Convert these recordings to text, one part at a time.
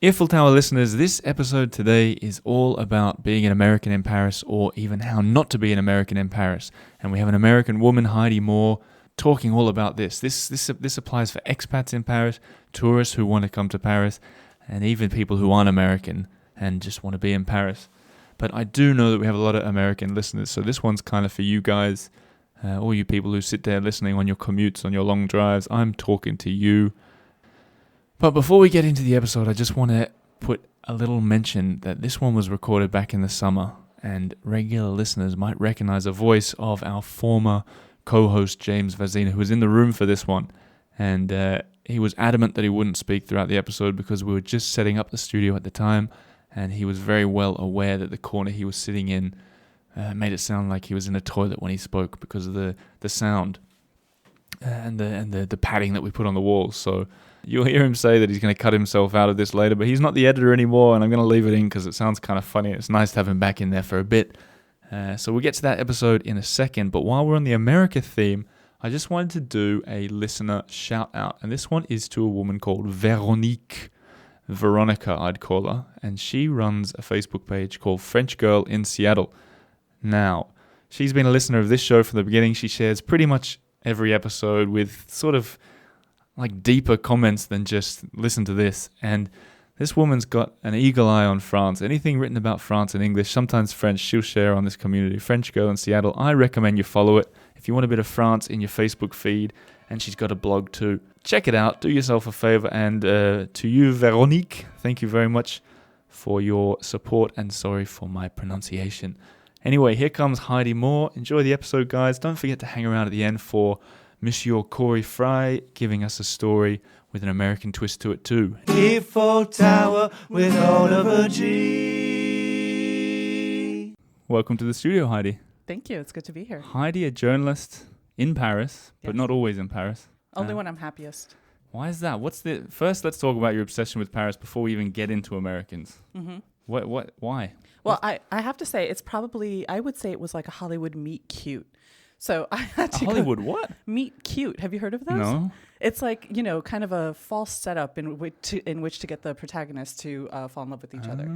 Eiffel Tower listeners, this episode today is all about being an American in Paris, or even how not to be an American in Paris. And we have an American woman, Heidi Moore, talking all about this. This applies for expats in Paris, tourists who want to come to Paris, and even people who aren't American and just want to be in Paris. But I do know that we have a lot of American listeners, so this one's kind of for you guys, all you people who sit there listening on your commutes, on your long drives. I'm talking to you. But before we get into the episode, I just want to put a little mention that this one was recorded back in the summer, and regular listeners might recognize the voice of our former co-host James Vazina, who was in the room for this one. And he was adamant that he wouldn't speak throughout the episode because we were just setting up the studio at the time, and he was very well aware that the corner he was sitting in made it sound like he was in a toilet when he spoke because of the sound and the padding that we put on the walls. So you'll hear him say that he's going to cut himself out of this later, but he's not the editor anymore, and I'm going to leave it in because it sounds kind of funny. It's nice to have him back in there for a bit. So we'll get to that episode in a second, but while we're on the America theme, I just wanted to do a listener shout out, and this one is to a woman called Veronica, I'd call her, and she runs a Facebook page called French Girl in Seattle. Now, she's been a listener of this show from the beginning. She shares pretty much every episode with sort of like deeper comments than just listen to this. And this woman's got an eagle eye on France. Anything written about France in English, sometimes French, she'll share on this community. French Girl in Seattle. I recommend you follow it if you want a bit of France in your Facebook feed. And she's got a blog too. Check it out. Do yourself a favor. And to you, Veronique, thank you very much for your support. And sorry for my pronunciation. Anyway, here comes Heidi Moore. Enjoy the episode, guys. Don't forget to hang around at the end for Monsieur Corey Frye giving us a story with an American twist to it too. Eiffel Tower with Oliver G. Welcome to the studio, Heidi. Thank you. It's good to be here. Heidi, a journalist in Paris, but not always in Paris. Only when I'm happiest. Why is that? First, let's talk about your obsession with Paris before we even get into Americans. Mm-hmm. Why? Well, I have to say, it's probably, I would say it was like a Hollywood meet cute. So I had to Hollywood what? Meet cute. Have you heard of those? No. It's like, kind of a false setup in which to get the protagonists to fall in love with each other.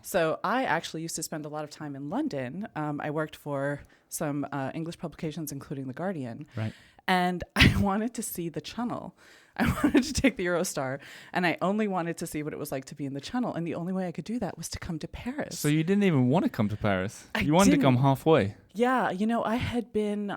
So I actually used to spend a lot of time in London. I worked for some English publications, including The Guardian. Right. And I wanted to see the Channel. I wanted to take the Eurostar, and I only wanted to see what it was like to be in the Channel. And the only way I could do that was to come to Paris. So you didn't even want to come to Paris? You wanted to come halfway? Yeah. I had been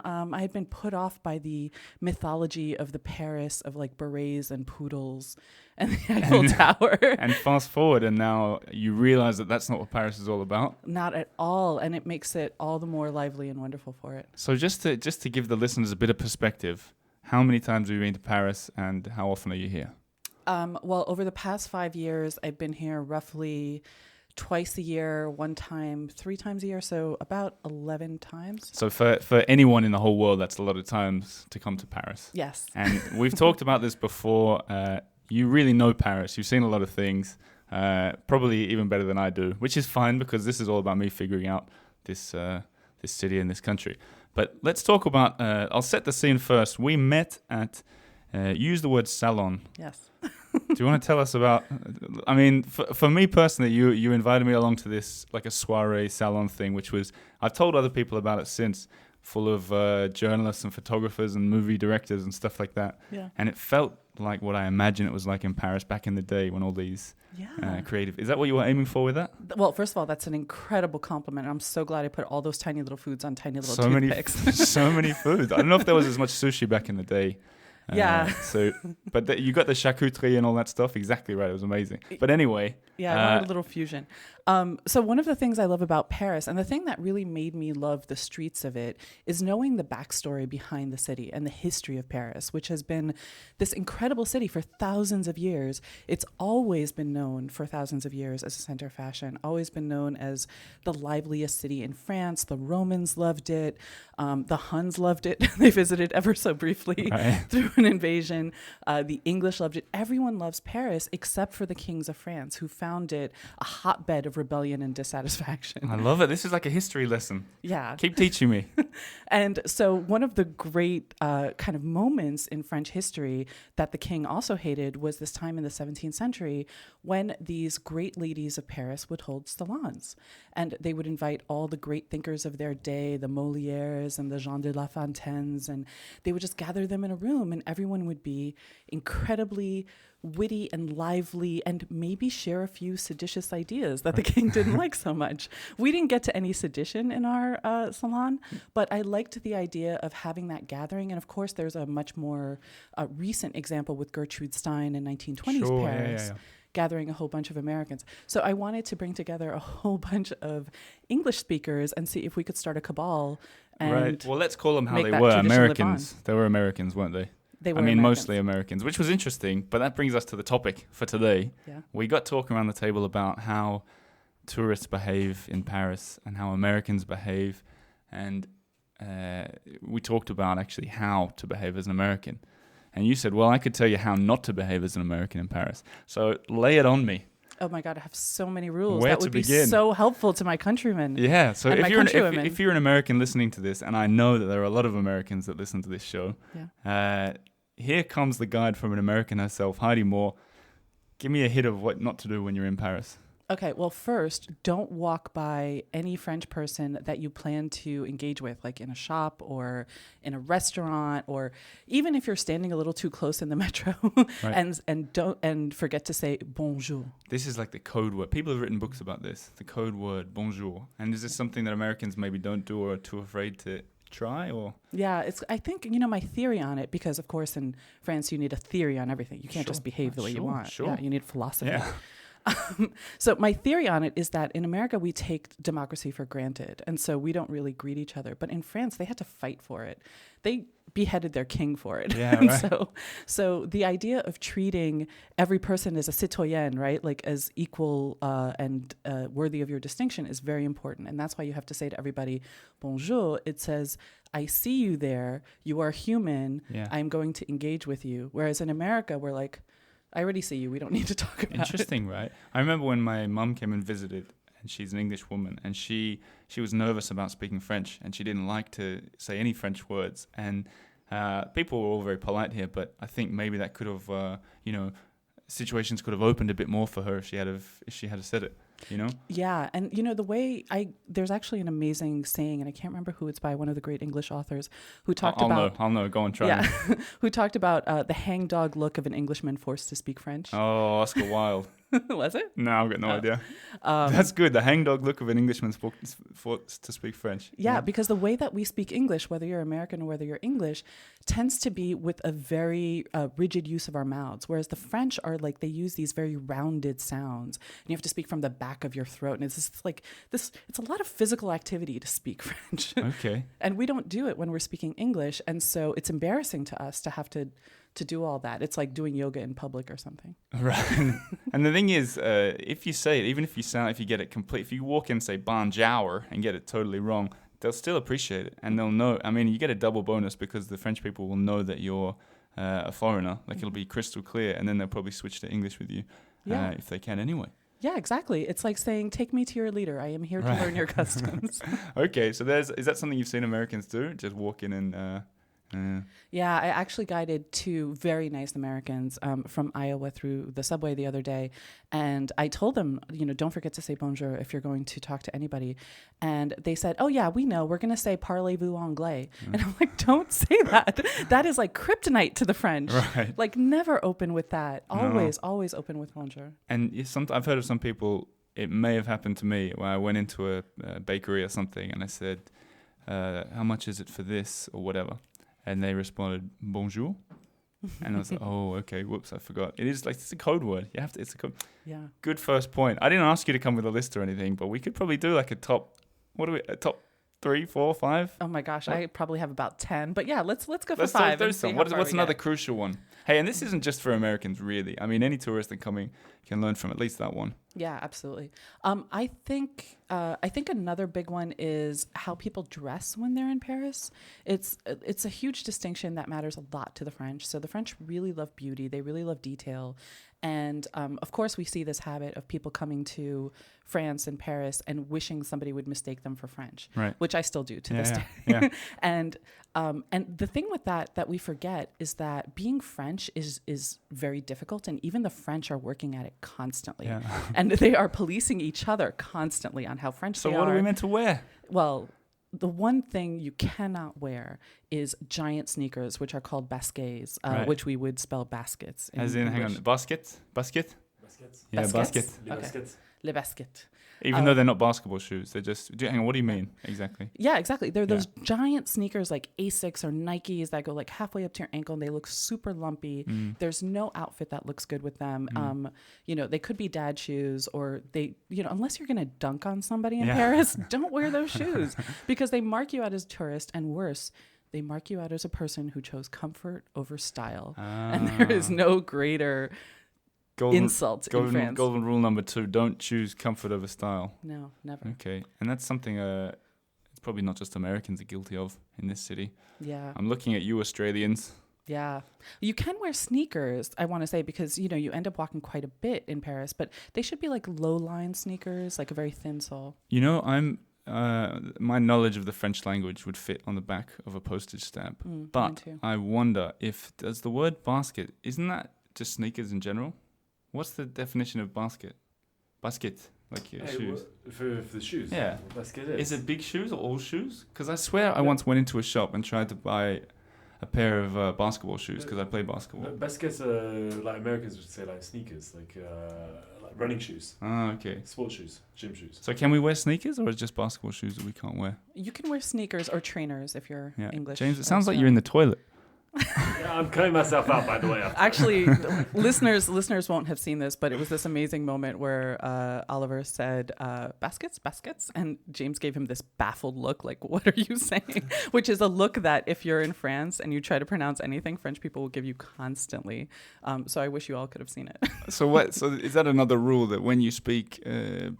put off by the mythology of the Paris of like berets and poodles and the Eiffel Tower. And fast forward, and now you realize that that's not what Paris is all about? Not at all. And it makes it all the more lively and wonderful for it. So just to give the listeners a bit of perspective, how many times have you been to Paris, and how often are you here? Well, over the past 5 years, I've been here roughly twice a year, one time, 3 times a year, so about 11 times. So for anyone in the whole world, that's a lot of times to come to Paris. Yes. And we've talked about this before. You really know Paris. You've seen a lot of things, probably even better than I do, which is fine because this is all about me figuring out this city and this country. But let's talk about, I'll set the scene first. We met at, use the word salon. Yes. Do you want to tell us about, I mean, for me personally, you invited me along to this, like a soiree salon thing, which was, I've told other people about it since, full of journalists and photographers and movie directors and stuff like that. Yeah. And it felt like what I imagine it was like in Paris back in the day when all these creative... Is that what you were aiming for with that? Well, first of all, that's an incredible compliment. I'm so glad I put all those tiny little foods on tiny little toothpicks. So many foods. I don't know if there was as much sushi back in the day. But you got the charcuterie and all that stuff. Exactly right. It was amazing. But anyway... Yeah, I wanted a little fusion. So one of the things I love about Paris, and the thing that really made me love the streets of it, is knowing the backstory behind the city and the history of Paris, which has been this incredible city for thousands of years. It's always been known for thousands of years as a center of fashion, always been known as the liveliest city in France. The Romans loved it. The Huns loved it. They visited ever so briefly through German invasion. The English loved it. Everyone loves Paris except for the kings of France, who found it a hotbed of rebellion and dissatisfaction. I love it. This is like a history lesson. Yeah. Keep teaching me. And so one of the great kind of moments in French history that the king also hated was this time in the 17th century when these great ladies of Paris would hold salons. And they would invite all the great thinkers of their day, the Molières and the Jean de La Fontaines, and they would just gather them in a room, and everyone would be incredibly witty and lively and maybe share a few seditious ideas that the king didn't like so much. We didn't get to any sedition in our salon, but I liked the idea of having that gathering. And of course, there's a much more recent example with Gertrude Stein in 1920s Paris. Gathering a whole bunch of Americans. So I wanted to bring together a whole bunch of English speakers and see if we could start a cabal. And right. Well, let's call them how make they that were. tradition live Americans. on. They were Americans, weren't they? They were Americans. Americans. Mostly Americans, which was interesting. But that brings us to the topic for today. Yeah. We got talking around the table about how tourists behave in Paris and how Americans behave. And we talked about actually how to behave as an American. And you said, well, I could tell you how not to behave as an American in Paris. So lay it on me. Oh my God, I have so many rules. Where that to would be begin? so helpful to my countrymen. Yeah, so And my if you're an American listening to this, and I know that there are a lot of Americans that listen to this show, here comes the guide from an American herself, Heidi Moore. Give me a hit of what not to do when you're in Paris. Okay, well, first, don't walk by any French person that you plan to engage with, like in a shop or in a restaurant, or even if you're standing a little too close in the metro, Right. and forget to say bonjour. This is like the code word. People have written books about this, the code word, bonjour. And is this something that Americans maybe don't do or are too afraid to try? Or Yeah, I think, my theory on it, because of course in France you need a theory on everything. You can't just behave the way you want. Sure. Yeah, you need philosophy. Yeah. So my theory on it is that in America, we take democracy for granted. And so we don't really greet each other. But in France, they had to fight for it. They beheaded their king for it. Yeah, And right. so the idea of treating every person as a citoyen, right, like as equal and worthy of your distinction is very important. And that's why you have to say to everybody, bonjour. It says, I see you there. You are human. Yeah. I'm going to engage with you. Whereas in America, we're like, I already see you. We don't need to talk about Interesting, right? I remember when my mum came and visited, and she's an English woman, and she was nervous about speaking French, and she didn't like to say any French words. And people were all very polite here, but I think maybe that could have, situations could have opened a bit more for her if she had said it. Yeah. And, the way there's actually an amazing saying, and I can't remember who it's by, one of the great English authors who talked about. I'll know. Go on, try. Yeah. Who talked about the hangdog look of an Englishman forced to speak French. Oh, Oscar Wilde. Was it? No, I've got no idea. That's good. The hangdog look of an Englishman forced to speak French. Yeah, because the way that we speak English, whether you're American or whether you're English, tends to be with a very rigid use of our mouths, whereas the French are like, they use these very rounded sounds, and you have to speak from the back of your throat, and it's a lot of physical activity to speak French. Okay. And we don't do it when we're speaking English, and so it's embarrassing to us to have to do all that. It's like doing yoga in public or something. Right. And the thing is, if you say it, even if you get it complete, if you walk in and say bonjour and get it totally wrong, they'll still appreciate it, and they'll know. I mean, you get a double bonus because the French people will know that you're a foreigner. Like, it'll be crystal clear, and then they'll probably switch to English with you if they can anyway. Yeah, exactly. It's like saying, take me to your leader. I am here to learn your customs. Okay, so is that something you've seen Americans do? Just walk in and... Yeah, I actually guided two very nice Americans from Iowa through the subway the other day. And I told them, don't forget to say bonjour if you're going to talk to anybody. And they said, oh, yeah, we know. We're going to say parlez-vous anglais. And I'm like, don't say that. That is like kryptonite to the French. Right. Like, never open with that. Always open with bonjour. And I've heard of some people, it may have happened to me, where I went into a bakery or something and I said, how much is it for this or whatever? And they responded, bonjour. And I was like, oh, okay, whoops, I forgot. It's a code word. It's a code. Yeah. Good first point. I didn't ask you to come with a list or anything, but we could probably do like a top 3, 4, 5? Oh my gosh, I probably have about 10. But yeah, let's go for Let's 5. do some. What's another crucial one? Hey, and this isn't just for Americans, really. I mean, any tourist that coming can learn from at least that one. Yeah, absolutely. I think another big one is how people dress when they're in Paris. It's a huge distinction that matters a lot to the French. So the French really love beauty. They really love detail. And of course, we see this habit of people coming to France and Paris and wishing somebody would mistake them for French, Right. which I still do to this day. Yeah. And the thing with that we forget is that being French is very difficult, and even the French are working at it constantly, Yeah. and they are policing each other constantly on how French So they what are. are we meant to wear? Well, the one thing you cannot wear is giant sneakers, which are called baskets, Right. which we would spell baskets. As in, hang English. on, basket? Baskets. Yeah, Baskets? basket. Les Okay. baskets. Le basket. Even though they're not basketball shoes, they're just. Hang on, what do you mean exactly? Yeah, exactly. They're those giant sneakers like Asics or Nikes that go like halfway up to your ankle, and they look super lumpy. There's no outfit that looks good with them. They could be dad shoes, or they, unless you're going to dunk on somebody in Yeah. Paris, don't wear those shoes because they mark you out as a tourist, and worse, they mark you out as a person who chose comfort over style. And there is no greater insult in France. Golden rule number 2: don't choose comfort over style. No, never. Okay, and that's something it's probably not just Americans are guilty of in this city. Yeah. I'm looking at you, Australians. Yeah. You can wear sneakers, I want to say, because, you end up walking quite a bit in Paris, but they should be like low-line sneakers, like a very thin sole. My knowledge of the French language would fit on the back of a postage stamp. Mine But too. I wonder does the word basket, isn't that just sneakers in general? What's the definition of basket? Basket, like your shoes. For the shoes. Yeah. Basket Is it big shoes or all shoes? Because I swear I once went into a shop and tried to buy a pair of basketball shoes because I play basketball. Baskets, like Americans would say, like sneakers, like running shoes, Ah, okay. sports shoes, gym shoes. So can we wear sneakers, or is it just basketball shoes that we can't wear? You can wear sneakers or trainers if you're Yeah. English. James, it or sounds like so. you're in the toilet. Yeah, I'm cutting myself out, by the way. Actually, listeners won't have seen this, but it was this amazing moment where Oliver said, baskets, and James gave him this baffled look, like, what are you saying? Which is a look that if you're in France and you try to pronounce anything, French people will give you constantly. So I wish you all could have seen it. So is that another rule that when you speak,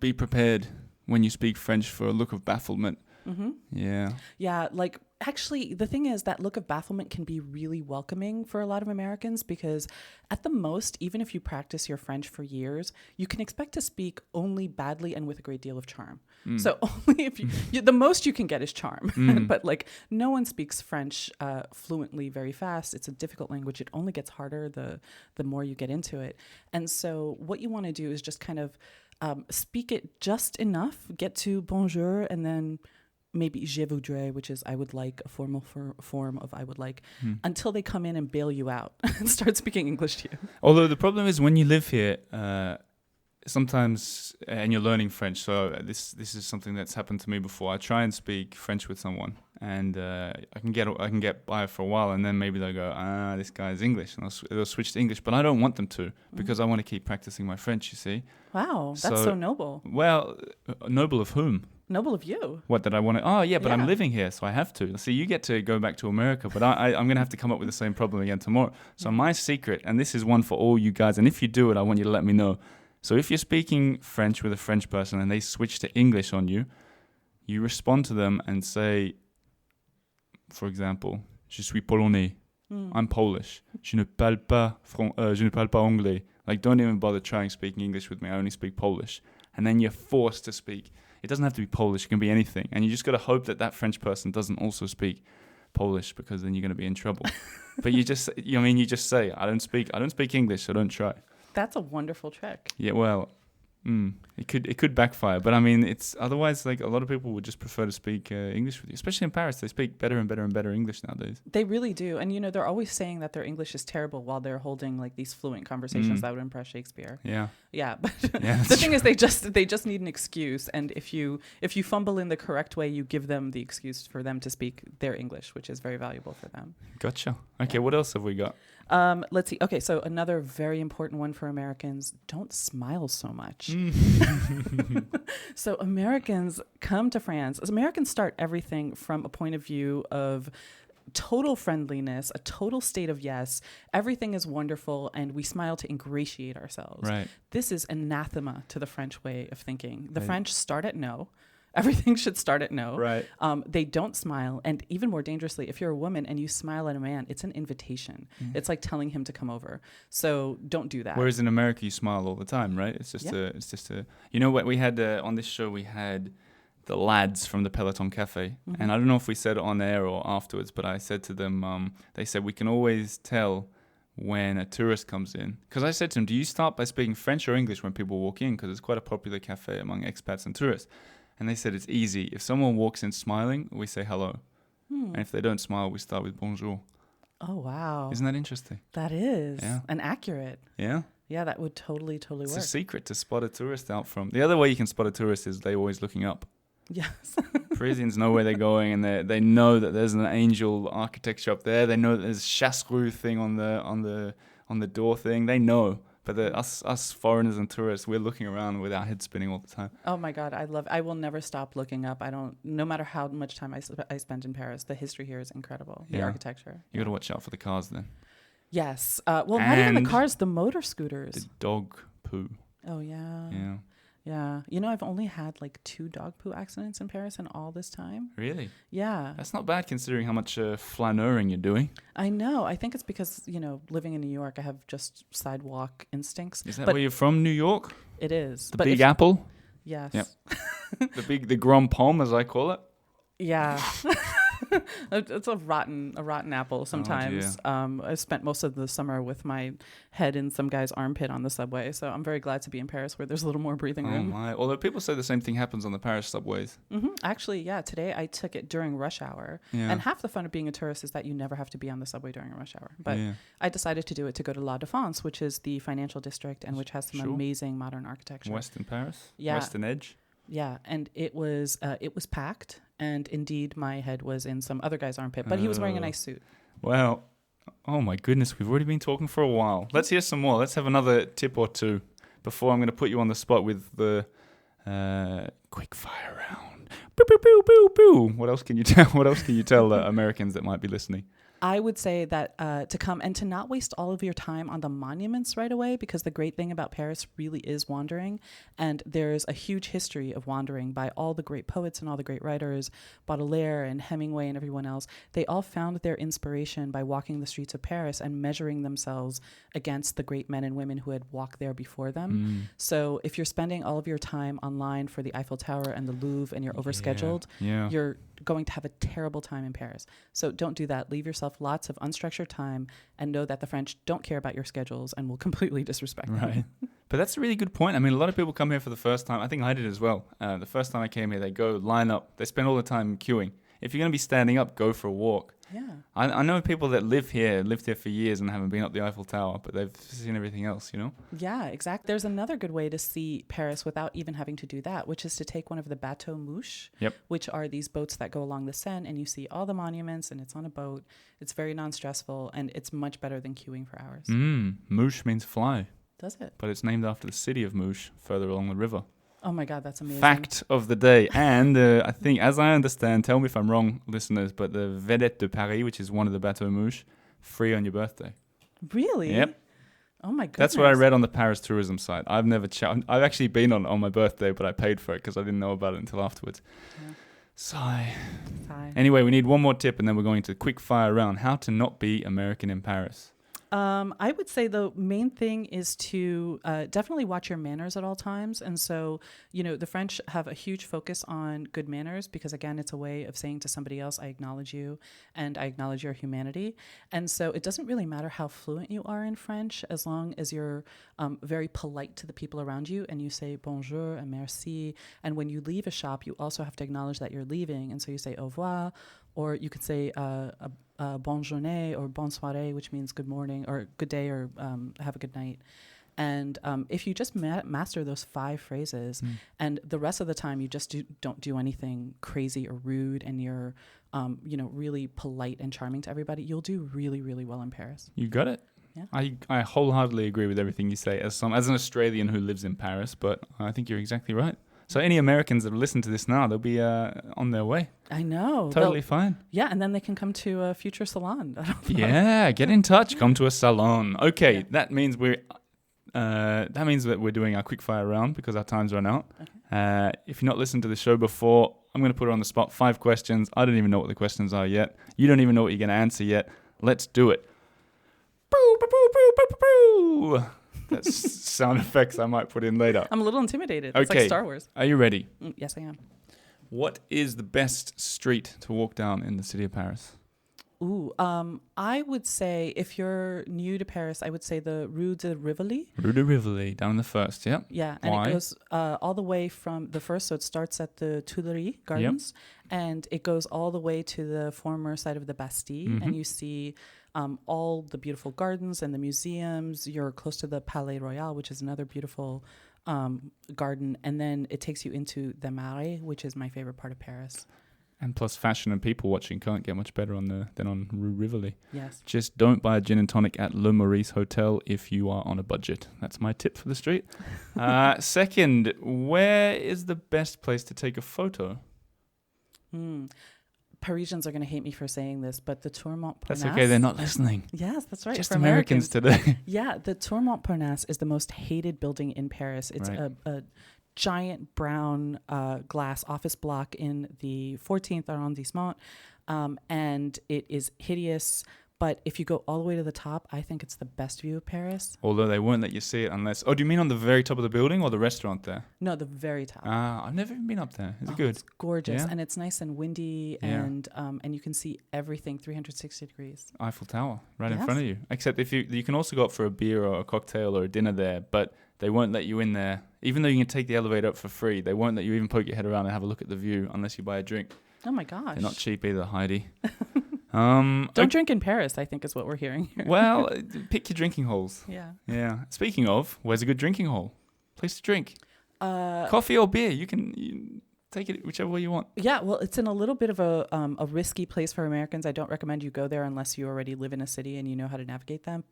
be prepared when you speak French for a look of bafflement? Mm-hmm. Yeah. Yeah, like actually the thing is that look of bafflement can be really welcoming for a lot of Americans because at the most, even if you practice your French for years, you can expect to speak only badly and with a great deal of charm. So only if the most you can get is charm. But like no one speaks French fluently very fast. It's a difficult language. It only gets harder the more you get into it. And so what you want to do is just kind of speak it just enough, get to bonjour, and then maybe je voudrais, which is I would like, a formal form of I would like, until they come in and bail you out and start speaking English to you. Although the problem is when you live here, sometimes, and you're learning French, so this is something that's happened to me before. I try and speak French with someone, and I can get by for a while, and then maybe they'll go, this guy's English, and they'll switch to English, but I don't want them to, because I want to keep practicing my French, you see. Wow, that's so noble. Well, noble of whom? Noble of you. What, that I want to... Oh, yeah, but I'm Yeah. living here, so I have to. See, you get to go back to America, but I'm going to have to come up with the same problem again tomorrow. So my secret, and this is one for all you guys, and if you do it, I want you to let me know. So if you're speaking French with a French person and they switch to English on you, you respond to them and say, for example, je suis polonais. I'm Polish. Je ne parle pas anglais. Like, don't even bother trying speaking English with me. I only speak Polish. And then you're forced to speak. It doesn't have to be Polish. It can be anything. And you just got to hope that French person doesn't also speak Polish, because then you're going to be in trouble. But you just say, I don't speak English, so don't try. That's a wonderful trick. Yeah, well, it could backfire, but I mean, it's otherwise like a lot of people would just prefer to speak English with you, especially in Paris. They speak better and better and better English nowadays. They really do. And, they're always saying that their English is terrible while they're holding like these fluent conversations that would impress Shakespeare. Yeah. Yeah. But Yeah, the thing is they just need an excuse. And if you fumble in the correct way, you give them the excuse for them to speak their English, which is very valuable for them. Gotcha. Okay, what else have we got? Let's see. Okay, so another very important one for Americans, don't smile so much. So Americans come to France. As Americans start everything from a point of view of total friendliness, a total state of yes. Everything is wonderful, and we smile to ingratiate ourselves. Right. This is anathema to the French way of thinking. The French start at no. Everything should start at no. Right. They don't smile. And even more dangerously, if you're a woman and you smile at a man, it's an invitation. It's like telling him to come over. So don't do that. Whereas in America, you smile all the time, right? It's just you know what we had on this show, we had the lads from the Peloton Cafe. Mm-hmm. And I don't know if we said it on air or afterwards, but I said to them, they said, we can always tell when a tourist comes in. Because I said to them, do you start by speaking French or English when people walk in? Because it's quite a popular cafe among expats and tourists. And they said it's easy. If someone walks in smiling, we say hello. And if they don't smile, we start with bonjour. Oh, wow. Isn't that interesting? That is. Yeah. And accurate. Yeah. Yeah, that would totally It's work. a secret to spot a tourist out from. The other way you can spot a tourist is they're always looking up. Yes. Parisians know where they're going, and they know that there's an angel architecture up there. They know that there's a chasse-rue thing on the door thing. They know. But us foreigners and tourists, we're looking around with our heads spinning all the time. Oh my God, I will never stop looking up. No matter how much time I spend in Paris, the history here is incredible. The architecture. You got to watch out for the cars then. Yes. Well, not even And the cars, the motor scooters. The dog poo. Oh yeah. Yeah. Yeah. You know, I've only had like 2 dog poo accidents in Paris in all this time. Really? Yeah. That's not bad considering how much flaneuring you're doing. I know. I think it's because, living in New York, I have just sidewalk instincts. Is that but where you're from, New York? it is. The Big Apple? Yes. Yep. the Grand Pomme, as I call it? Yeah. It's a rotten apple sometimes. I spent most of the summer with my head in some guy's armpit on the subway, so I'm very glad to be in Paris where there's a little more breathing Oh room. my. Although people say the same thing happens on the Paris subways. Actually, yeah, today I took it during rush hour. Yeah. And half the fun of being a tourist is that you never have to be on the subway during rush hour. But Yeah. I decided to do it to go to La Défense, which is the financial district and which has some Sure. amazing modern architecture. Western Paris? Yeah. Western Edge? Yeah, and it was packed, and indeed my head was in some other guy's armpit, but he was wearing a nice suit. Well, oh my goodness, we've already been talking for a while. Let's hear some more. Let's have another tip or two before I'm going to put you on the spot with the quick fire round. Boo, boo, boo, boo, boo. What else can you tell? What else can you tell Americans that might be listening? I would say that to come and to not waste all of your time on the monuments right away, because the great thing about Paris really is wandering. And there's a huge history of wandering by all the great poets and all the great writers, Baudelaire and Hemingway and everyone else. They all found their inspiration by walking the streets of Paris and measuring themselves against the great men and women who had walked there before them. So if you're spending all of your time online for the Eiffel Tower and the Louvre and you're overscheduled, you're going to have a terrible time in Paris. So don't do that. Leave yourself lots of unstructured time and know that the French don't care about your schedules and will completely disrespect them. Right. But that's a really good point. I mean, a lot of people come here for the first time. I think I did as well. The first time I came here, they go line up. They spend all the time queuing. If you're going to be standing up, go for a walk. Yeah. I know people that lived here for years and haven't been up the Eiffel Tower, but they've seen everything else, you know? Yeah, exactly. There's another good way to see Paris without even having to do that, which is to take one of the bateaux mouches, which are these boats that go along the Seine, and you see all the monuments, and it's on a boat. It's very non-stressful, and it's much better than queuing for hours. Mouche means fly. Does it? But it's named after the city of Mouche, further along the river. Oh my God, that's amazing. Fact of the day. And I think, as I understand, tell me if I'm wrong, listeners, but the Vedette de Paris, which is one of the bateaux mouches, free on your birthday. Really? Yep. Oh my goodness. That's what I read on the Paris tourism site. I've never I've actually been on my birthday, but I paid for it because I didn't know about it until afterwards. Yeah. Sigh. Sigh. Anyway, we need one more tip and then we're going to quick fire round. How to not be American in Paris. I would say the main thing is to definitely watch your manners at all times. And so, the French have a huge focus on good manners because, again, it's a way of saying to somebody else, I acknowledge you and I acknowledge your humanity. And so it doesn't really matter how fluent you are in French as long as you're very polite to the people around you and you say bonjour and merci. And when you leave a shop, you also have to acknowledge that you're leaving. And so you say au revoir, or you could say bonne journée or bonne soirée, which means good morning or good day or have a good night. And if you just master those 5 phrases and the rest of the time you just don't do anything crazy or rude and you're, really polite and charming to everybody, you'll do really, really well in Paris. You got it. Yeah. I wholeheartedly agree with everything you say as an Australian who lives in Paris, but I think you're exactly right. So any Americans that listen to this now, they'll be on their way. I know. Totally fine. Yeah, and then they can come to a future salon. Yeah, get in touch. Come to a salon. Okay, Yeah. that means that we're doing our quickfire round because our time's run out. Okay. If you've not listened to the show before, I'm going to put her on the spot. 5 questions. I don't even know what the questions are yet. You don't even know what you're going to answer yet. Let's do it. Boo, boo, boo, boo, boo, boo, boo. That's sound effects I might put in later. I'm a little intimidated. It's Okay. like Star Wars. Are you ready? Yes, I am. What is the best street to walk down in the city of Paris? Ooh, I would say if you're new to Paris, I would say the Rue de Rivoli. Rue de Rivoli, down the first, yeah. Yeah, and Why? it goes all the way from the first, so it starts at the Tuileries Gardens, and it goes all the way to the former site of the Bastille, and you see all the beautiful gardens and the museums. You're close to the Palais Royal, which is another beautiful garden, and then it takes you into the Marais, which is my favorite part of Paris. And plus fashion and people watching can't get much better than on Rue Rivoli. Yes. Just don't buy a gin and tonic at Le Maurice Hotel if you are on a budget. That's my tip for the street. Second, where is the best place to take a photo? Parisians are going to hate me for saying this, but the Tour Montparnasse. That's okay, they're not listening. Yes, that's right. Just for Americans today. Yeah, the Tour Montparnasse is the most hated building in Paris. It's Right. a giant brown glass office block in the 14th arrondissement, and it is hideous. But if you go all the way to the top, I think it's the best view of Paris. Although they won't let you see it unless... Oh, do you mean on the very top of the building or the restaurant there? No, the very top. I've never even been up there. Is it good? It's gorgeous, Yeah? and it's nice and windy, Yeah. and you can see everything 360 degrees. Eiffel Tower, right in Yes. front of you. Except if you can also go up for a beer or a cocktail or a dinner there, but they won't let you in there. Even though you can take the elevator up for free, they won't let you even poke your head around and have a look at the view unless you buy a drink. Oh my gosh! They're not cheap either, Heidi. Don't drink in Paris, I think is what we're hearing here. Well, pick your drinking holes. Yeah. Yeah. Speaking of, where's a good drinking hole? Place to drink. Coffee or beer? You take it whichever way you want. Yeah, well, it's in a little bit of a risky place for Americans. I don't recommend you go there unless you already live in a city and you know how to navigate them.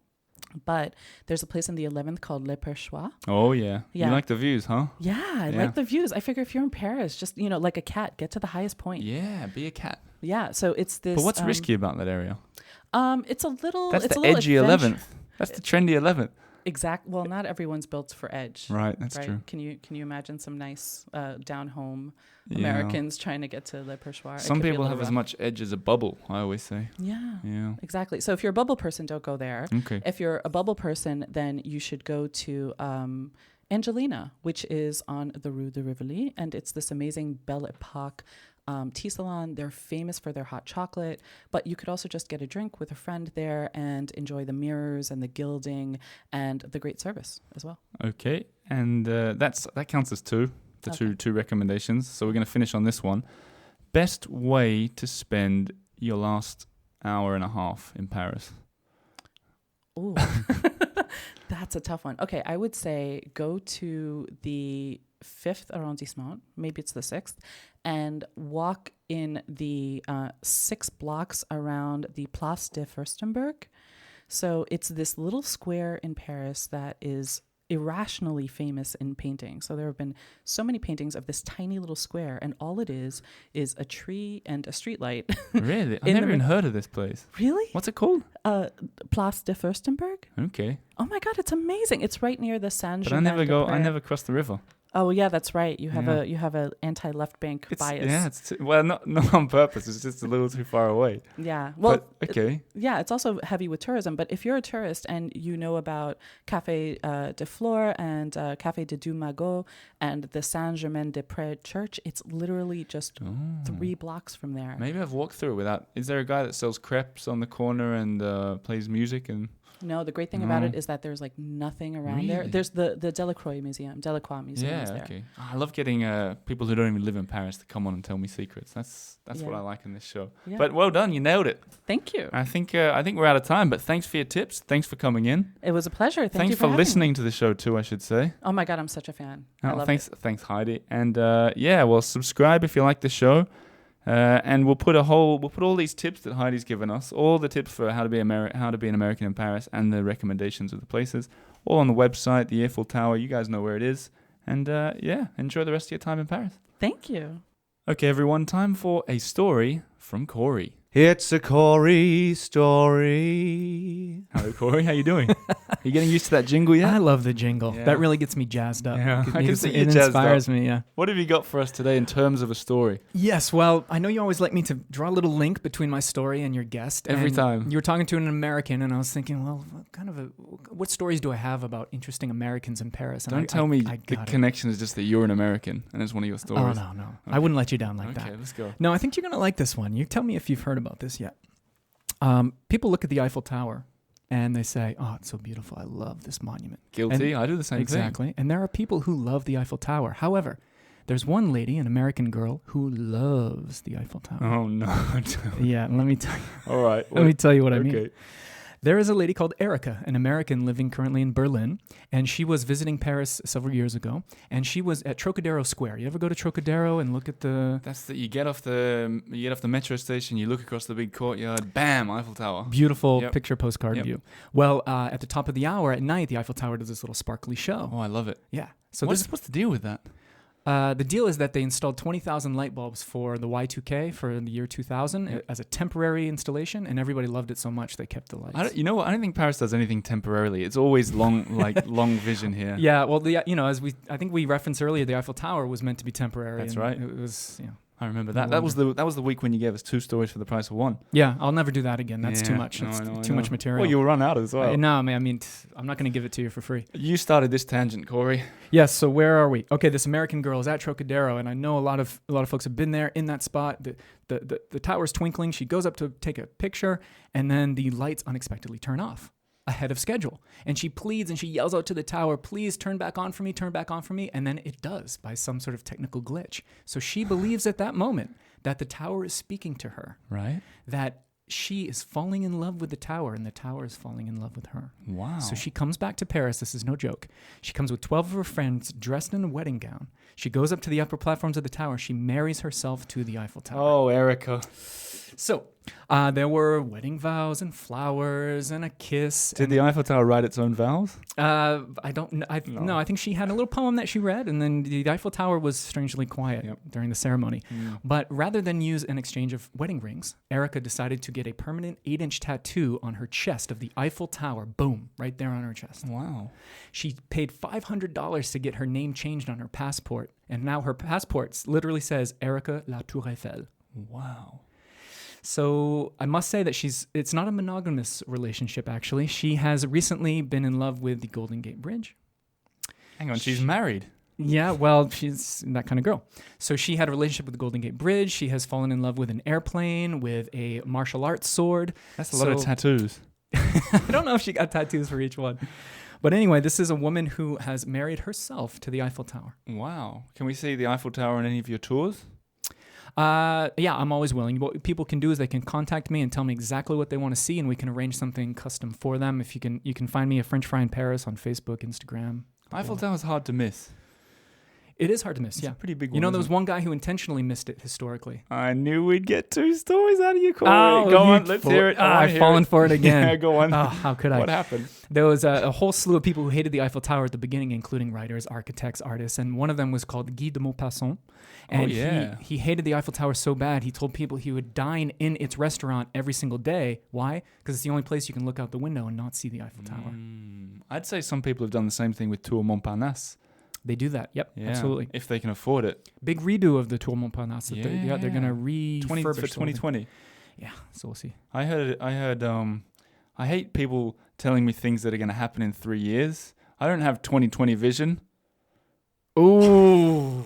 But there's a place in the 11th called Le Perchoir. Oh, yeah. Yeah. You like the views, huh? Yeah, I like the views. I figure if you're in Paris, just, like a cat, get to the highest point. Yeah, be a cat. Yeah, so it's this... But what's risky about that area? It's a little... That's it's the a little edgy adventure- 11th. That's the trendy 11th. Well, not everyone's built for edge. Right, that's right? true. Can you imagine some nice down-home Yeah. Americans trying to get to Le Perchoir? It Some could be a people little have as rough. much edge as a bubble, I always say. Yeah. Yeah. Exactly. So if you're a bubble person, don't go there. Okay. If you're a bubble person, then you should go to Angelina, which is on the Rue de Rivoli, and it's this amazing Belle Epoque tea salon. They're famous for their hot chocolate, but you could also just get a drink with a friend there and enjoy the mirrors and the gilding and the great service as well. Okay. And that counts as two. The Okay. two recommendations. So we're going to finish on this one. Best way to spend your last hour and a half in Paris. Ooh, that's a tough one. Okay, I would say go to the 5th arrondissement, maybe it's the 6th, and walk in the 6 blocks around the Place de Furstenberg. So it's this little square in Paris that is irrationally famous in painting. So there have been so many paintings of this tiny little square, and all it is a tree and a streetlight. Really? I've In never the even heard of this place. Really? What's it called? Place de Furstenberg? Okay. Oh my God, it's amazing. It's right near the Saint But I Germain. I never cross the river. Oh yeah, that's right. You have Yeah. a anti-left bank bias. Yeah, well, not on purpose. It's just a little too far away. Yeah. Well, But, okay. it's also heavy with tourism. But if you're a tourist and you know about Café de Flore and Café de Dumago and the Saint-Germain-des-Prés church, it's literally just 3 blocks from there. Maybe I've walked through it without... Is there a guy that sells crepes on the corner and plays music and... No, the great thing about it is that there's like nothing around there. Really? There's the Delacroix Museum is there. Okay. I love getting people who don't even live in Paris to come on and tell me secrets. That's what I like in this show. Yeah. But well done, you nailed it. Thank you. I think we're out of time, but thanks for your tips. Thanks for coming in. It was a pleasure. Thanks Thanks you for having listening to the show too, I should say. Me. Oh my God, I'm such a fan. I love thanks, it. thanks Heidi. And well, subscribe if you like the show. And we'll put all these tips that Heidi's given us, all the tips for how to be an American in Paris, and the recommendations of the places, all on the website, the Eiffel Tower. You guys know where it is. And enjoy the rest of your time in Paris. Thank you. Okay, everyone, time for a story from Corey. It's a Corey story. Hello, Corey. How you doing? Are you getting used to that jingle yet? I love the jingle. Yeah. That really gets me jazzed up. Yeah, I can see you it jazzed inspires up. me, yeah. What have you got for us today in terms of a story? Yes, well, I know you always like me to draw a little link between my story and your guest. Every and time. You were talking to an American, and I was thinking, well, what stories do I have about interesting Americans in Paris? And Don't tell me I the got it. connection is just that you're an American and it's one of your stories. Oh, no. Okay. I wouldn't let you down like Okay, that. let's go. No, I think you're going to like this one. You tell me if you've heard about this yet. People look at the Eiffel Tower and they say, oh, it's so beautiful. I love this monument. Guilty. I do the same thing. Exactly. And there are people who love the Eiffel Tower. However, there's one lady, an American girl, who loves the Eiffel Tower. Oh, no. Yeah, let me tell you. All right. Let me tell you what I mean. Okay. There is a lady called Erica, an American living currently in Berlin, and she was visiting Paris several years ago, and she was at Trocadero Square. You ever go to Trocadero and look at the That's the you get off the metro station, you look across the big courtyard, bam, Eiffel Tower. beautiful Yep. picture postcard Yep. view? Well, at the top of the hour at night, the Eiffel Tower does this little sparkly show. Oh, I love it. Yeah. So What's the deal with that? the deal is that they installed 20,000 light bulbs for the Y2K for the year 2000 as a temporary installation, and everybody loved it so much they kept the lights. You know what? I don't think Paris does anything temporarily. It's always long vision here. Yeah, well, I think we referenced earlier, the Eiffel Tower was meant to be temporary. That's and right. It was, I remember that. That was the week when you gave us 2 stories for the price of 1. Yeah, I'll never do that again. That's too Yeah, much. no, It's I know, I too know. much material. Well, you'll run out as well. No, man, I'm not going to give it to you for free. You started this tangent, Corey. Yes. So where are we? Okay, this American girl is at Trocadero, and I know a lot of folks have been there in that spot. The tower's twinkling. She goes up to take a picture, and then the lights unexpectedly turn off ahead of schedule. And she pleads and she yells out to the tower, please turn back on for me, turn back on for me. And then it does by some sort of technical glitch. So she believes at that moment that the tower is speaking to her, Right? that she is falling in love with the tower and the tower is falling in love with her. Wow. So she comes back to Paris. This is no joke. She comes with 12 of her friends dressed in a wedding gown. She goes up to the upper platforms of the tower. She marries herself to the Eiffel Tower. Oh, Erica. So there were wedding vows and flowers and a kiss. Did the Eiffel Tower write its own vows? I don't know. No. I think she had a little poem that she read, and then the Eiffel Tower was strangely quiet during the ceremony. But rather than use an exchange of wedding rings, Erica decided to get a permanent 8-inch tattoo on her chest of the Eiffel Tower. Boom, right there on her chest. Wow. She paid $500 to get her name changed on her passport, and now her passport literally says Erica La Tour Eiffel. Wow. So I must say that it's not a monogamous relationship, actually. She has recently been in love with the Golden Gate Bridge. Hang on, she's married. Yeah, well, she's that kind of girl. So she had a relationship with the Golden Gate Bridge. She has fallen in love with an airplane, with a martial arts sword. That's a lot of tattoos. I don't know if she got tattoos for each one. But anyway, this is a woman who has married herself to the Eiffel Tower. Wow. Can we see the Eiffel Tower on any of your tours? Yeah, I'm always willing. What people can do is they can contact me and tell me exactly what they want to see, and we can arrange something custom for them. If you can find me a French Fry in Paris on Facebook, Instagram. Eiffel Tower's hard to miss. It is hard to miss, It's yeah. a pretty big one. You know, there was isn't one guy who intentionally missed it historically. it? I knew we'd get 2 stories out of you, Corey. Oh, Go you on, let's hear it. I've fallen for it again. Yeah, go on. Oh, how could I? What happened? There was a whole slew of people who hated the Eiffel Tower at the beginning, including writers, architects, artists, and one of them was called Guy de Maupassant. And he hated the Eiffel Tower so bad, he told people he would dine in its restaurant every single day. Why? Because it's the only place you can look out the window and not see the Eiffel Tower. I'd say some people have done the same thing with Tour Montparnasse. They do that. Yep, Yeah, absolutely. if they can afford it. Big redo of the Tour Montparnasse. They're going to refurbish For the whole thing. 2020. Yeah, so we'll see. I heard I hate people telling me things that are going to happen in 3 years. I don't have 2020 vision. Ooh.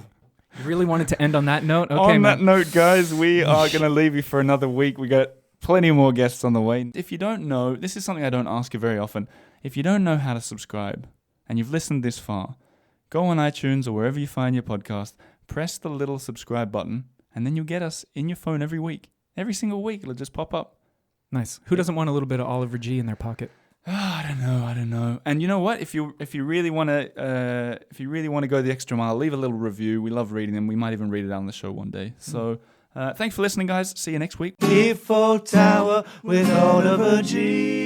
You really wanted to end on that note? Okay, on man. that note, guys, we are going to leave you for another week. We got plenty more guests on the way. If you don't know, this is something I don't ask you very often. If you don't know how to subscribe and you've listened this far, go on iTunes or wherever you find your podcast, press the little subscribe button, and then you'll get us in your phone every week. Every single week, it'll just pop up. Nice. Who doesn't want a little bit of Oliver G in their pocket? I don't know. And you know what? If you really want to go the extra mile, leave a little review. We love reading them. We might even read it out on the show one day. So, thanks for listening, guys. See you next week. Eiffel Tower with Oliver G.